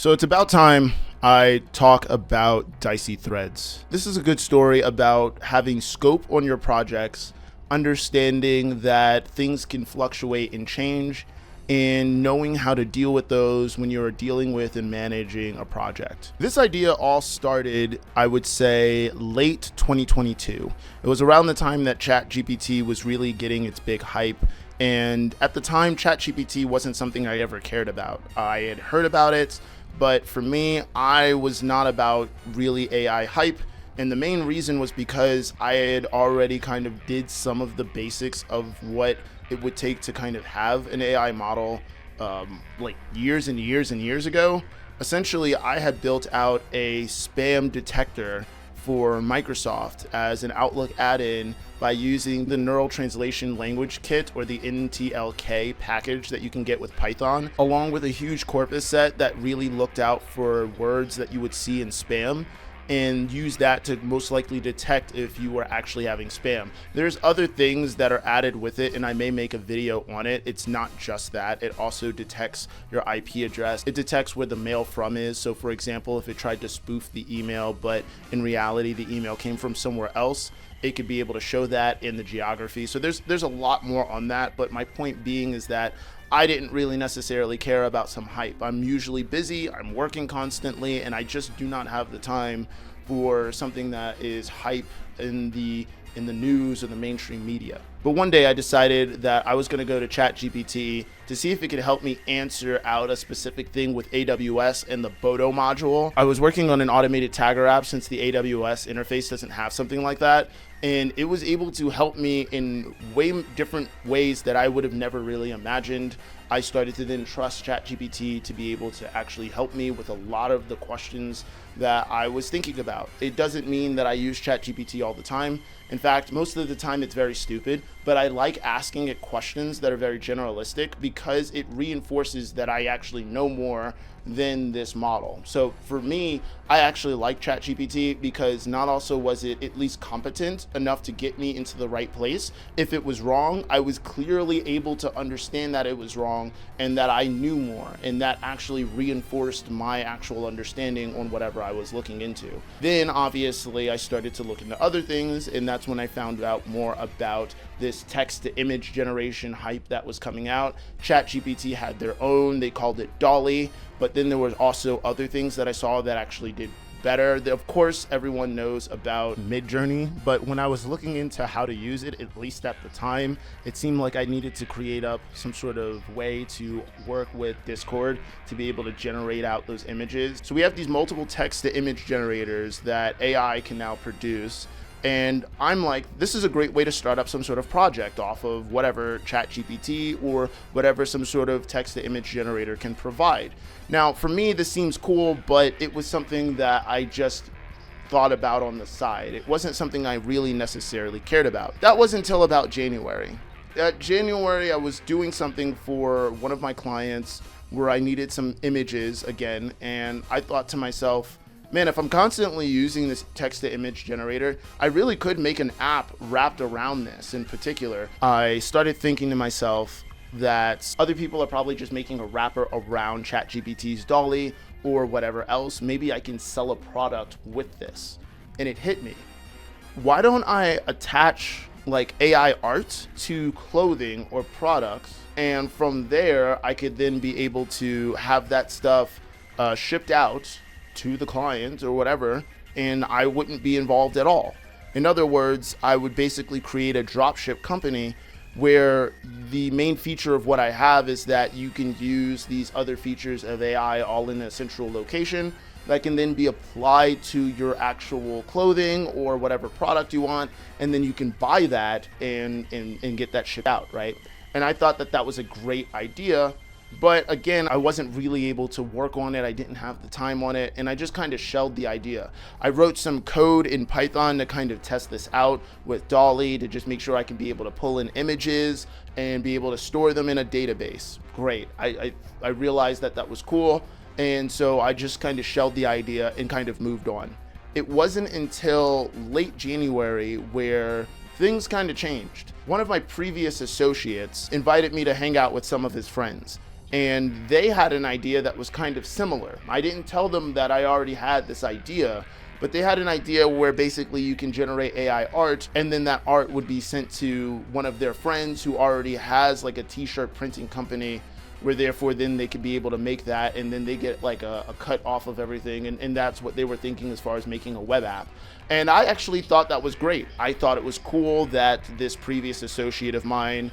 So it's about time I talk about DICEYTHREADS. This is a good story about having scope on your projects, understanding that things can fluctuate and change, and knowing how to deal with those when you're dealing with and managing a project. This idea all started, I would say, late 2022. It was around the time that ChatGPT was really getting its big hype. And at the time, ChatGPT wasn't something I ever cared about. I had heard about it, but for me, I was not about really AI hype. And the main reason was because I had already kind of did some of the basics of what it would take to kind of have an AI model like years and years and years ago. Essentially, I had built out a spam detector for Microsoft as an Outlook add-in by using the Neural Translation Language Kit, or the NTLK package that you can get with Python, along with a huge corpus set that really looked out for words that you would see in spam, and use that to most likely detect if you were actually having spam. There's other things that are added with it, and I may make a video on it. It's not just that. It also detects your IP address. It detects where the mail from is. So for example, if it tried to spoof the email, but in reality the email came from somewhere else, it could be able to show that in the geography. So there's a lot more on that, but my point being is that I didn't really necessarily care about some hype. I'm usually busy, I'm working constantly, and I just do not have the time for something that is hype in the news or the mainstream media. But one day I decided that I was going to go to ChatGPT to see if it could help me answer out a specific thing with AWS and the Bodo module. I was working on an automated tagger app since the AWS interface doesn't have something like that. And it was able to help me in way different ways that I would have never really imagined. I started to then trust ChatGPT to be able to actually help me with a lot of the questions that I was thinking about. It doesn't mean that I use ChatGPT all the time. In fact, most of the time it's very stupid, but I like asking it questions that are very generalistic because it reinforces that I actually know more than this model. So for me, I actually like ChatGPT because not also was it at least competent enough to get me into the right place. If it was wrong, I was clearly able to understand that it was wrong and that I knew more, and that actually reinforced my actual understanding on whatever I was looking into. Then obviously I started to look into other things, and that's when I found out more about this text to image generation hype that was coming out. ChatGPT had their own, they called it Dalle, but then there was also other things that I saw that actually did better. Of course, everyone knows about Midjourney, but when I was looking into how to use it, at least at the time, it seemed like I needed to create up some sort of way to work with Discord to be able to generate out those images. So we have these multiple text to image generators that AI can now produce. And I'm like, this is a great way to start up some sort of project off of whatever ChatGPT or whatever some sort of text to image generator can provide. Now, for me, this seems cool, but it was something that I just thought about on the side. It wasn't something I really necessarily cared about. That wasn't until about January. January, I was doing something for one of my clients where I needed some images again, and I thought to myself, man, if I'm constantly using this text to image generator, I really could make an app wrapped around this. In particular, I started thinking to myself that other people are probably just making a wrapper around ChatGPT's Dalle or whatever else. Maybe I can sell a product with this. And it hit me. Why don't I attach like AI art to clothing or products? And from there, I could then be able to have that stuff shipped out to the client or whatever, and I wouldn't be involved at all. In other words, I would basically create a dropship company where the main feature of what I have is that you can use these other features of AI all in a central location that can then be applied to your actual clothing or whatever product you want, and then you can buy that and get that shipped out, right? And I thought that that was a great idea. But again, I wasn't really able to work on it. I didn't have the time on it, and I just kind of shelled the idea. I wrote some code in Python to kind of test this out with Dalle to just make sure I can be able to pull in images and be able to store them in a database. Great. I realized that that was cool, and so I just kind of shelled the idea and kind of moved on. It wasn't until late January where things kind of changed. One of my previous associates invited me to hang out with some of his friends. and they had an idea that was kind of similar. I didn't tell them that I already had this idea, but they had an idea where basically you can generate AI art, and then that art would be sent to one of their friends who already has like a t-shirt printing company, where therefore then they could be able to make that, and then they get like a cut off of everything, and that's what they were thinking as far as making a web app. And I actually thought that was great. I thought it was cool that this previous associate of mine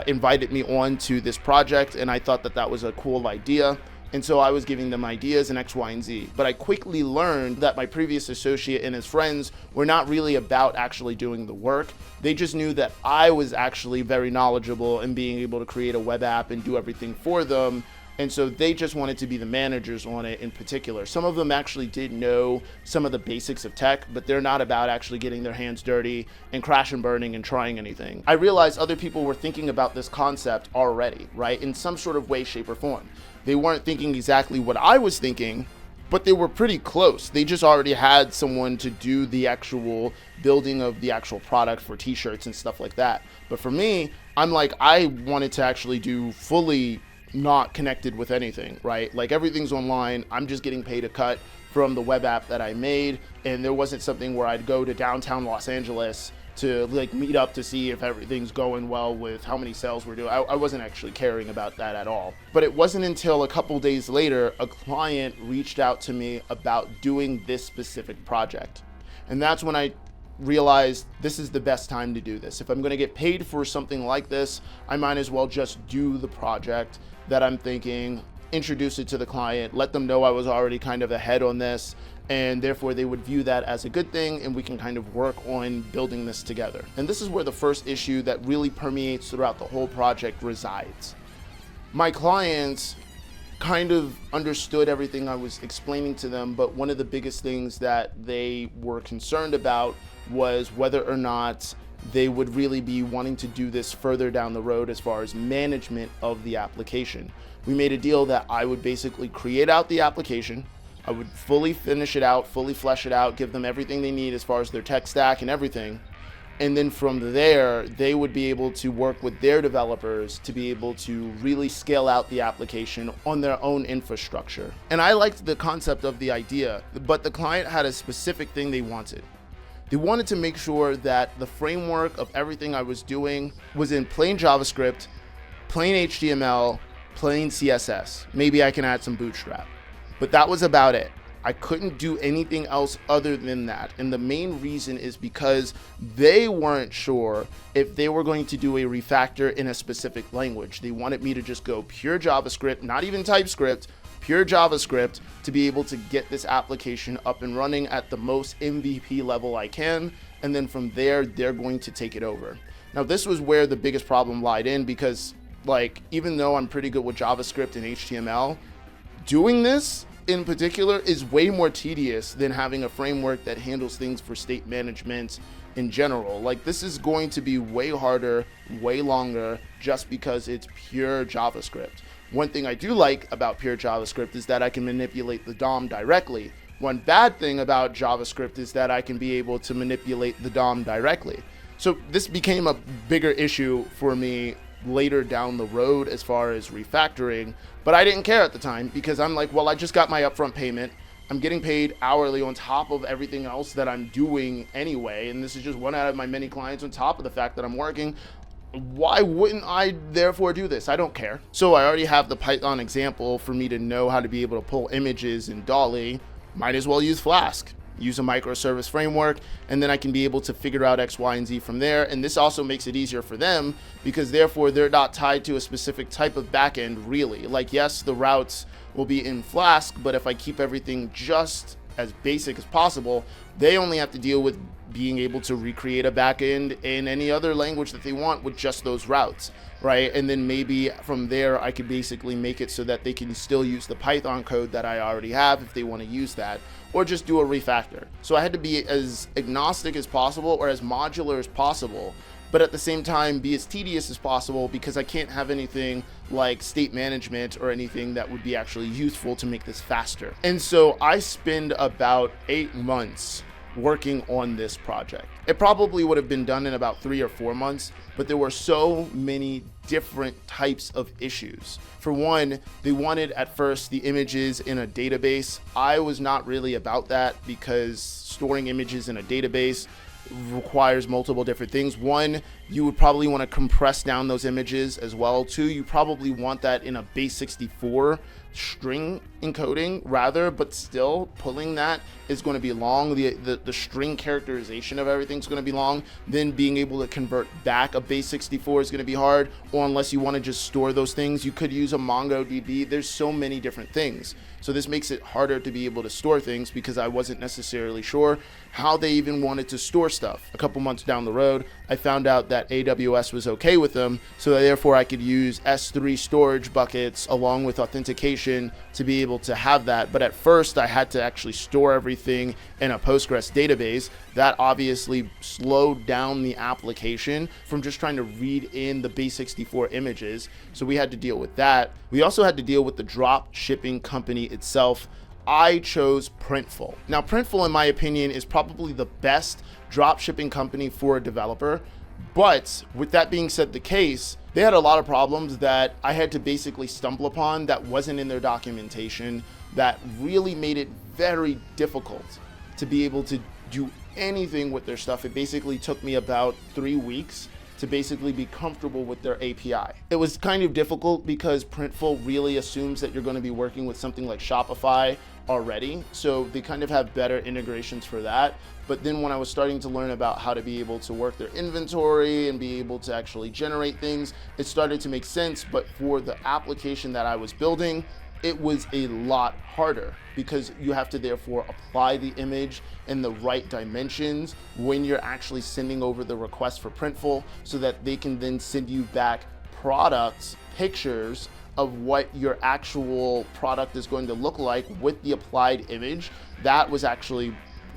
invited me on to this project, and I thought that that was a cool idea. And so I was giving them ideas and X, Y, and Z. But I quickly learned that my previous associate and his friends were not really about actually doing the work. They just knew that I was actually very knowledgeable in being able to create a web app and do everything for them. And so they just wanted to be the managers on it in particular. Some of them actually did know some of the basics of tech, but they're not about actually getting their hands dirty and crash and burning and trying anything. I realized other people were thinking about this concept already, right? In some sort of way, shape, or form. They weren't thinking exactly what I was thinking, but they were pretty close. They just already had someone to do the actual building of the actual product for t-shirts and stuff like that. But for me, I'm like, I wanted to actually do fully not connected with anything, right? Like everything's online. I'm just getting paid a cut from the web app that I made. And there wasn't something where I'd go to downtown Los Angeles to like meet up to see if everything's going well with how many sales we're doing. I wasn't actually caring about that at all. But it wasn't until a couple days later, a client reached out to me about doing this specific project. And that's when I realized this is the best time to do this. If I'm going to get paid for something like this, I might as well just do the project that I'm thinking, introduce it to the client, let them know I was already kind of ahead on this, and therefore they would view that as a good thing, and we can kind of work on building this together. And this is where the first issue that really permeates throughout the whole project resides. My clients kind of understood everything I was explaining to them, but one of the biggest things that they were concerned about was whether or not they would really be wanting to do this further down the road as far as management of the application. We made a deal that I would basically create out the application, I would fully finish it out, fully flesh it out, give them everything they need as far as their tech stack and everything. And then from there, they would be able to work with their developers to be able to really scale out the application on their own infrastructure. And I liked the concept of the idea, but the client had a specific thing they wanted. They wanted to make sure that the framework of everything I was doing was in plain JavaScript, plain HTML, plain CSS. Maybe I can add some Bootstrap. But that was about it. I couldn't do anything else other than that. And the main reason is because they weren't sure if they were going to do a refactor in a specific language. They wanted me to just go pure JavaScript, not even TypeScript, pure JavaScript, to be able to get this application up and running at the most MVP level I can. And then from there, they're going to take it over. Now, this was where the biggest problem lied in, because like, even though I'm pretty good with JavaScript and HTML, doing this in particular is way more tedious than having a framework that handles things for state management in general. Like, this is going to be way harder, way longer, just because it's pure JavaScript. One thing I do like about pure JavaScript is that I can manipulate the DOM directly. One bad thing about JavaScript is that I can be able to manipulate the DOM directly. So this became a bigger issue for me later down the road as far as refactoring, but I didn't care at the time, because I'm like, well, I just got my upfront payment. I'm getting paid hourly on top of everything else that I'm doing anyway, and this is just one out of my many clients on top of the fact that I'm working. Why wouldn't I therefore do this? I don't care. So I already have the Python example for me to know how to be able to pull images in Dalle. Might as well use Flask. Use a microservice framework, and then I can be able to figure out X, Y, and Z from there. And this also makes it easier for them, because therefore they're not tied to a specific type of backend really. Like, yes, the routes will be in Flask, but if I keep everything just as basic as possible, they only have to deal with being able to recreate a backend in any other language that they want with just those routes, right? And then maybe from there, I could basically make it so that they can still use the Python code that I already have if they want to use that, or just do a refactor. So I had to be as agnostic as possible, or as modular as possible, but at the same time be as tedious as possible, because I can't have anything like state management or anything that would be actually useful to make this faster. And so I spend about 8 months working on this project. It probably would have been done in about 3 or 4 months, but there were so many different types of issues. For one, they wanted at first the images in a database. I was not really about that because storing images in a database requires multiple different things. One, you would probably want to compress down those images as well. Two, you probably want that in a base 64 string encoding rather, but still pulling that is going to be long. The string characterization of everything is going to be long. Then being able to convert back a base 64 is going to be hard, or unless you want to just store those things, you could use a MongoDB. There's so many different things. So this makes it harder to be able to store things because I wasn't necessarily sure how they even wanted to store stuff. A couple months down the road, I found out that AWS was okay with them, so therefore I could use S3 storage buckets along with authentication to be able to have that. But at first I had to actually store everything in a Postgres database. That obviously slowed down the application from just trying to read in the base 64 images. So we had to deal with that. We also had to deal with the drop shipping company itself. I chose Printful. Now, Printful, in my opinion, is probably the best drop shipping company for a developer. But with that being said, the case, they had a lot of problems that I had to basically stumble upon that wasn't in their documentation, that really made it very difficult to be able to do anything with their stuff. It basically took me about 3 weeks to basically be comfortable with their API. It was kind of difficult because Printful really assumes that you're going to be working with something like Shopify already, so they kind of have better integrations for that. But then when I was starting to learn about how to be able to work their inventory and be able to actually generate things, it started to make sense. But for the application that I was building, it was a lot harder because you have to therefore apply the image in the right dimensions when you're actually sending over the request for Printful, so that they can then send you back products, pictures of what your actual product is going to look like with the applied image. That was actually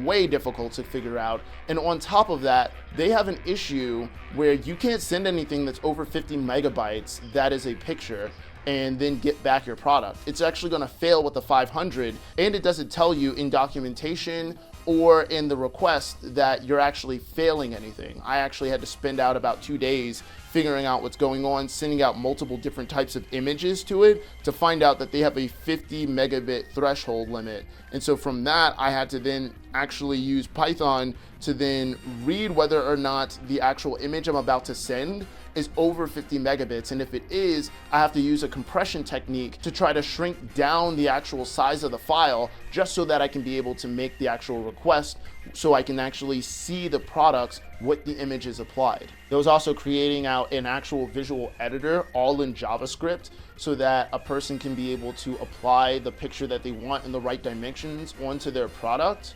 way difficult to figure out. And on top of that, they have an issue where you can't send anything that's over 50 megabytes that is a picture and then get back your product. It's actually gonna fail with the 500, and it doesn't tell you in documentation or in the request that you're actually failing anything. I actually had to spend out about 2 days figuring out what's going on, sending out multiple different types of images to it to find out that they have a 50 megabit threshold limit. And so from that, I had to then actually use Python to then read whether or not the actual image I'm about to send is over 50 megabits. And if it is, I have to use a compression technique to try to shrink down the actual size of the file just so that I can be able to make the actual request, so I can actually see the products with the images applied. There was also creating out an actual visual editor all in JavaScript so that a person can be able to apply the picture that they want in the right dimensions onto their product.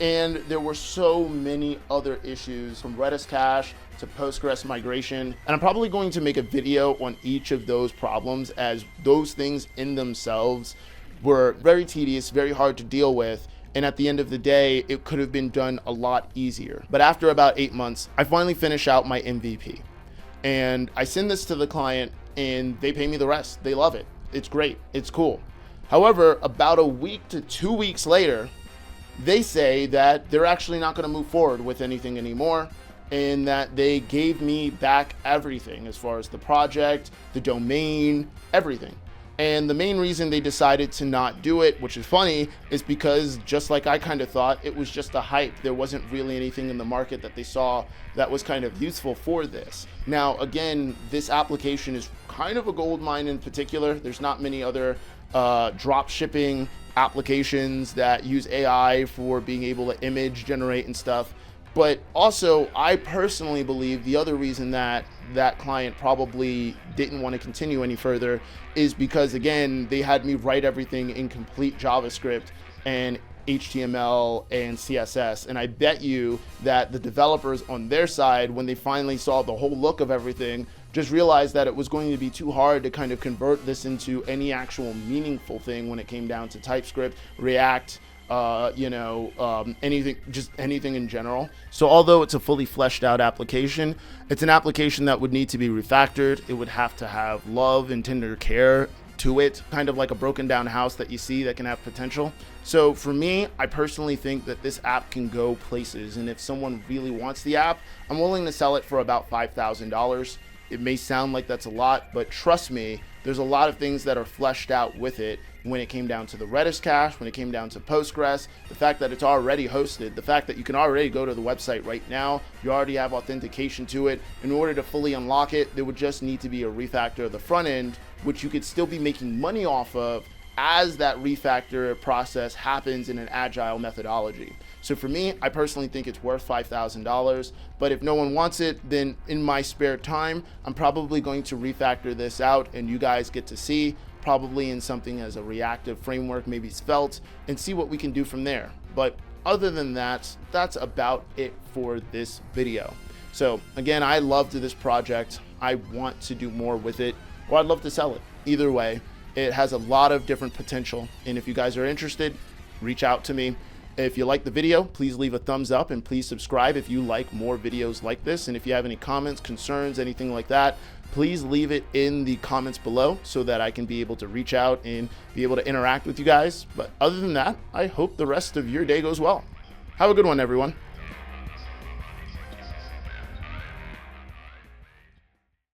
And there were so many other issues, from Redis cache to Postgres migration. And I'm probably going to make a video on each of those problems, as those things in themselves were very tedious, very hard to deal with. And at the end of the day, it could have been done a lot easier. But after about 8 months, I finally finish out my MVP. And I send this to the client and they pay me the rest. They love it. It's great. It's cool. However, about a week to 2 weeks later, they say that they're actually not going to move forward with anything anymore, and that they gave me back everything as far as the project, the domain, everything. And the main reason they decided to not do it, which is funny, is because just like I kind of thought, it was just a hype. There wasn't really anything in the market that they saw that was kind of useful for this. Now, again, this application is kind of a gold mine in particular. There's not many other drop shipping applications that use AI for being able to image generate and stuff. But also, I personally believe the other reason that that client probably didn't want to continue any further is because, again, they had me write everything in complete JavaScript and HTML and CSS. And I bet you that the developers on their side, when they finally saw the whole look of everything, just realized that it was going to be too hard to kind of convert this into any actual meaningful thing when it came down to TypeScript, React, anything, just anything in general. So although it's a fully fleshed out application, it's an application that would need to be refactored. It would have to have love and tender care to it, kind of like a broken down house that you see that can have potential. So for me, I personally think that this app can go places. And if someone really wants the app, I'm willing to sell it for about $5,000. It may sound like that's a lot, but trust me, there's a lot of things that are fleshed out with it when it came down to the Redis cache, when it came down to Postgres, the fact that it's already hosted, the fact that you can already go to the website right now, you already have authentication to it. In order to fully unlock it, there would just need to be a refactor of the front end, which you could still be making money off of as that refactor process happens in an agile methodology. So for me, I personally think it's worth $5,000, but if no one wants it, then in my spare time, I'm probably going to refactor this out and you guys get to see, probably in something as a reactive framework, maybe Svelte, and see what we can do from there. But other than that, that's about it for this video. So again, I loved this project. I want to do more with it, or I'd love to sell it. Either way, it has a lot of different potential. And if you guys are interested, reach out to me. If you like the video, please leave a thumbs up and please subscribe if you like more videos like this. And if you have any comments, concerns, anything like that, please leave it in the comments below so that I can be able to reach out and be able to interact with you guys. But other than that, I hope the rest of your day goes well. Have a good one, everyone.